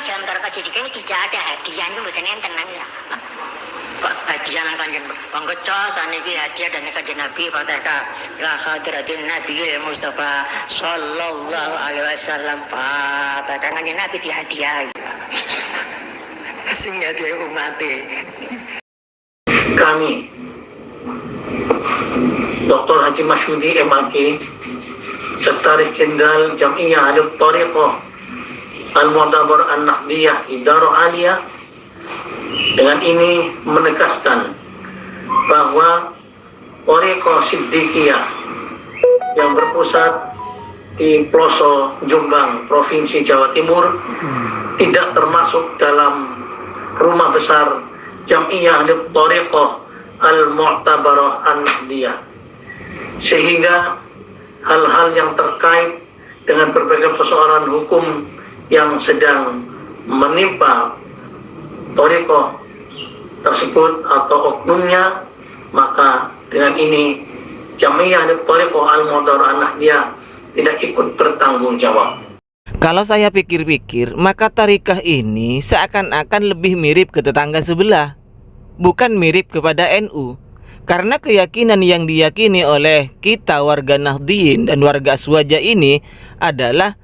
dalam Thariqah Siddiqiyah ini tidak ada hadiah itu mboten enten ya. Hadiah nang Kanjeng panggeca saniki hadiah dan Kanjeng Nabi Fatihah la hadratin Nabiyil Mustafa sallallahu alaihi wasallam Fatihah Kanjeng Nabi dihadiahi. Sing hadiah umat kami Dr. Haji Masyudi MAK, Sekretaris Jenderal Jam'iyah Ahlul Thariqah Al-Mu'tabar An-Nahdiyah Idarah Aliyah, dengan ini menegaskan bahwa Thariqah Siddiqiyah yang berpusat di pelosok Jombang, Provinsi Jawa Timur tidak termasuk dalam rumah besar Jam'iyah Ahlul Thariqah Al-Mu'tabarah An-Nahdiyah, sehingga hal-hal yang terkait dengan berbagai persoalan hukum yang sedang menimpa thariqah tersebut atau oknumnya, maka dengan ini Jam'iyah Thariqah Al-Mu'tabarah An-Nahdiyah tidak ikut bertanggung jawab. Kalau saya pikir-pikir, maka tarikah ini seakan-akan lebih mirip ke tetangga sebelah, bukan mirip kepada NU. Karena keyakinan yang diyakini oleh kita warga Nahdliyin dan warga Aswaja ini adalah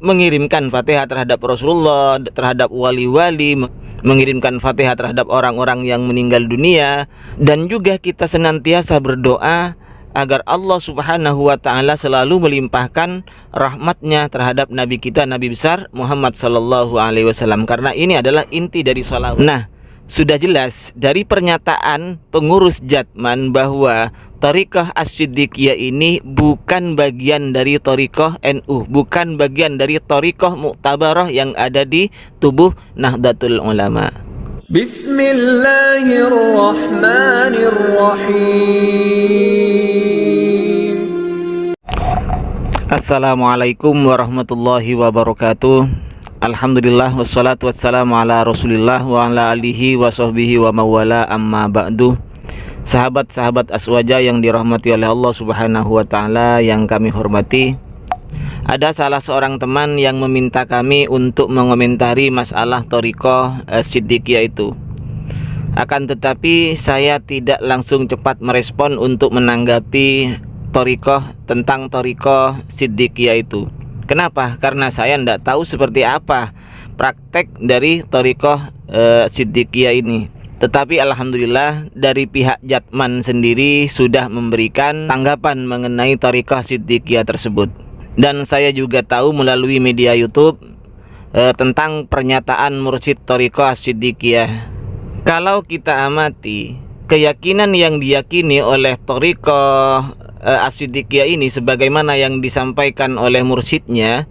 mengirimkan Fatihah terhadap Rasulullah, terhadap wali-wali, mengirimkan Fatihah terhadap orang-orang yang meninggal dunia, dan juga kita senantiasa berdoa agar Allah Subhanahu wa ta'ala selalu melimpahkan rahmatnya terhadap Nabi kita, Nabi besar Muhammad sallallahu alaihi wasallam. Karena ini adalah inti dari sholawat. Nah, sudah jelas dari pernyataan pengurus Jatman bahwa Thariqah As-Siddiqiyah ini bukan bagian dari Thariqah NU, bukan bagian dari Thariqah Mu'tabarah yang ada di tubuh Nahdlatul Ulama. Bismillahirrahmanirrahim. Assalamualaikum warahmatullahi wabarakatuh. Alhamdulillah wassalatu wassalamu ala Rasulillah wa ala alihi wa sahbihi wa mawala, amma ba'du. Sahabat-sahabat Aswaja yang dirahmati oleh Allah Subhanahu wa ta'ala yang kami hormati, ada salah seorang teman yang meminta kami untuk mengomentari masalah Thariqah Siddiqiyah itu. Akan tetapi saya tidak langsung cepat merespon untuk menanggapi tentang Thariqah Siddiqiyah itu. Kenapa? Karena saya tidak tahu seperti apa praktek dari Thariqah Siddiqiyah ini. Tetapi alhamdulillah dari pihak Jatman sendiri sudah memberikan tanggapan mengenai Thariqah Siddiqiyah tersebut. Dan saya juga tahu melalui media YouTube tentang pernyataan mursyid Thariqah Siddiqiyah. Kalau kita amati keyakinan yang diyakini oleh Thariqah As-Siddiqiyah ini sebagaimana yang disampaikan oleh mursyidnya,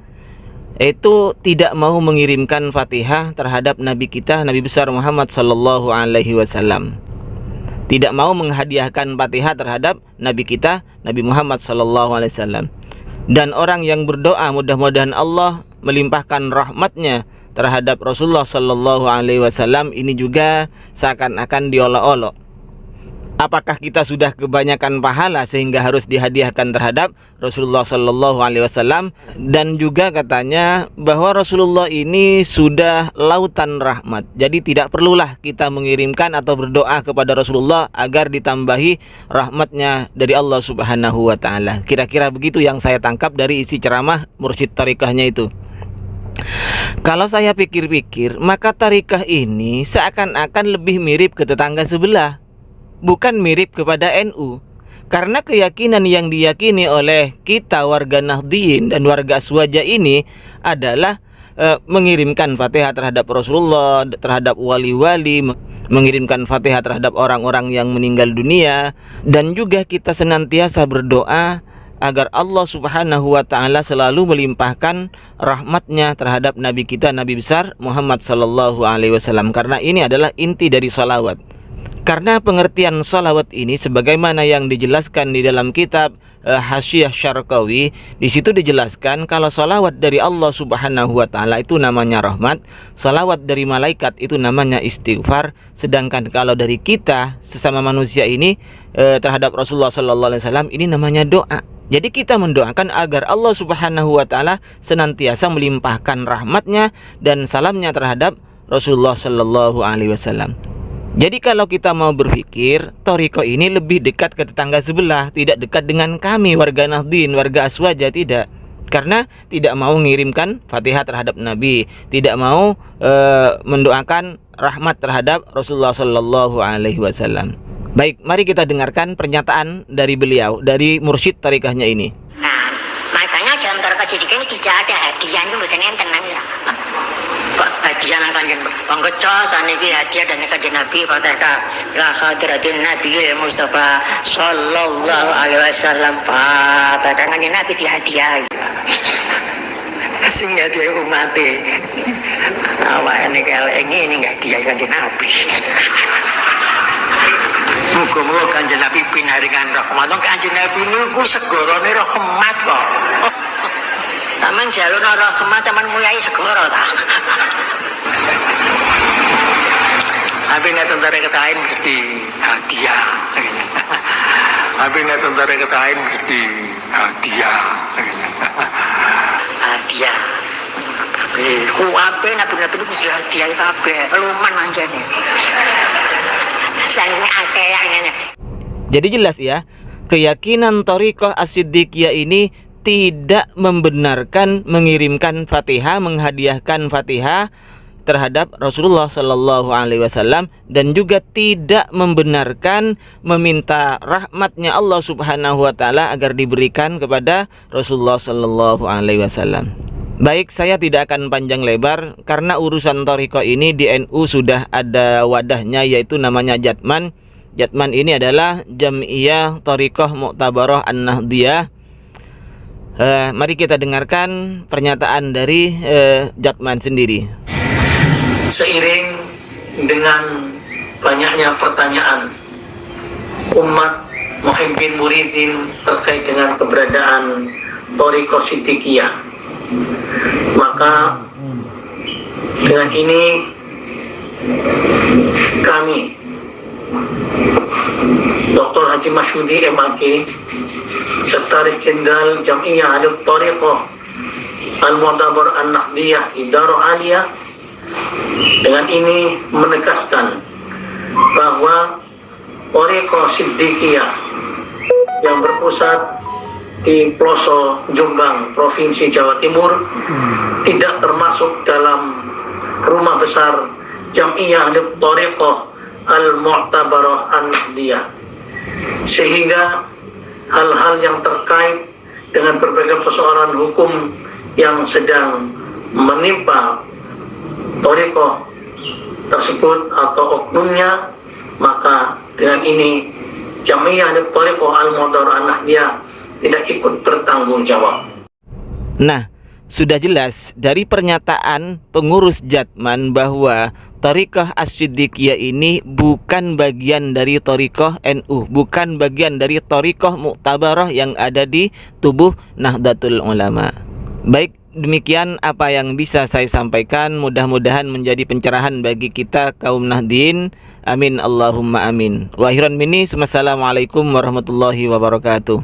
itu tidak mau mengirimkan Fatihah terhadap Nabi kita, Nabi besar Muhammad sallallahu alaihi wasallam. Tidak mau menghadiahkan Fatihah terhadap Nabi kita, Nabi Muhammad sallallahu alaihi wasallam. Dan orang yang berdoa mudah-mudahan Allah melimpahkan rahmatnya terhadap Rasulullah sallallahu alaihi wasallam ini juga seakan-akan diolok-olok. Apakah kita sudah kebanyakan pahala sehingga harus dihadiahkan terhadap Rasulullah sallallahu alaihi wasallam? Dan juga katanya bahwa Rasulullah ini sudah lautan rahmat. Jadi tidak perlulah kita mengirimkan atau berdoa kepada Rasulullah agar ditambahi rahmatnya dari Allah Subhanahu wa ta'ala. Kira-kira begitu yang saya tangkap dari isi ceramah mursyid tarikahnya itu. Kalau saya pikir-pikir, maka tarikah ini seakan-akan lebih mirip ke tetangga sebelah, bukan mirip kepada NU. Karena keyakinan yang diyakini oleh kita warga Nahdliyin dan warga Aswaja ini adalah mengirimkan Fatihah terhadap Rasulullah, terhadap wali-wali, mengirimkan Fatihah terhadap orang-orang yang meninggal dunia, dan juga kita senantiasa berdoa agar Allah Subhanahu wa ta'ala selalu melimpahkan rahmatnya terhadap Nabi kita, Nabi besar Muhammad sallallahu alaihi wasallam. Karena ini adalah inti dari sholawat. Karena pengertian sholawat ini sebagaimana yang dijelaskan di dalam kitab Hasyiah Syarqawi, di situ dijelaskan kalau sholawat dari Allah Subhanahu wa ta'ala itu namanya rahmat, sholawat dari malaikat itu namanya istighfar, sedangkan kalau dari kita sesama manusia ini terhadap Rasulullah sallallahu alaihi wasallam ini namanya doa. Jadi kita mendoakan agar Allah Subhanahu wa Ta'ala senantiasa melimpahkan rahmatnya dan salamnya terhadap Rasulullah Sallallahu Alaihi Wasallam. Jadi kalau kita mau berpikir, Thariqah ini lebih dekat ke tetangga sebelah, tidak dekat dengan kami warga Nahdien, warga Aswaja, tidak. Karena tidak mau mengirimkan Fatihah terhadap Nabi, tidak mau mendoakan rahmat terhadap Rasulullah Sallallahu Alaihi Wasallam. Baik, mari kita dengarkan pernyataan dari beliau, dari mursyid Thariqahnya ini. Nah, makanya dalam Thariqah Siddiqiyah ini tidak ada hadiah itu mboten enten nang ya. Hadiah nang Kanjeng monggo saniki hadiah dan Kanjeng Nabi Fatihah la hadratin Nabi Mustafa sallallahu alaihi wasallam Fatihah Kanjeng Nabi dihadiahi. Sing hadiah umat e. Awake elek ini enggak hadiah Kanjeng Nabi. Muga-muga Kanjeng Nabi pinaringan rahmat. Kanjeng Nabi niku segorone rahmat kok. Sampeyan jalurna rahmat sampeyan mulai segoro ta. Abi nek tentara ketain mesti hadiah. Abi nek tentara ketain mesti hadiah. Hadiah. Kuwabe nabi-nabi niku sudah hadiah kabeh. Luman manjane. Jadi jelas ya, keyakinan Thariqah As-Siddiqiyah ini tidak membenarkan mengirimkan Fatihah, menghadiahkan Fatihah terhadap Rasulullah Sallallahu Alaihi Wasallam, dan juga tidak membenarkan meminta rahmatnya Allah Subhanahu Wa Taala agar diberikan kepada Rasulullah Sallallahu Alaihi Wasallam. Baik, saya tidak akan panjang lebar karena urusan Thariqah ini di NU sudah ada wadahnya, yaitu namanya Jatman. Jatman ini adalah Jam'iyah Thariqah Mu'tabarah An-Nahdiyah. Mari kita dengarkan pernyataan dari Jatman sendiri. Seiring dengan banyaknya pertanyaan umat Muhibbin Muridin terkait dengan keberadaan Thariqah Siddiqiyah, maka dengan ini kami Dr. Haji Masyudi MAK, Sekretaris Jenderal Jam'iyah Ahlul Thariqah Al-Mu'tabar An-Nahdiyah Idarah Aliyah, dengan ini menegaskan bahwa Thariqah Siddiqiyah yang berpusat di Ploso, Jombang, Provinsi Jawa Timur tidak termasuk dalam rumah besar Jam'iyah Ahlul Thariqah Al-Mu'tabarah An-Nahdiyah, sehingga hal-hal yang terkait dengan berbagai persoalan hukum yang sedang menimpa Thariqah tersebut atau oknumnya, maka dengan ini Jam'iyah Ahlul Thariqah Al-Mu'tabarah An-Nahdiyah tidak ikut bertanggung jawab. Nah, sudah jelas dari pernyataan pengurus Jatman bahwa Thariqah As-Siddiqiyah ini bukan bagian dari Thariqah NU, bukan bagian dari Thariqah Mu'tabarah yang ada di tubuh Nahdlatul Ulama. Baik, demikian apa yang bisa saya sampaikan. Mudah-mudahan menjadi pencerahan bagi kita kaum Nahdien. Amin Allahumma amin. Wa akhiran minni, wassalamualaikum warahmatullahi wabarakatuh.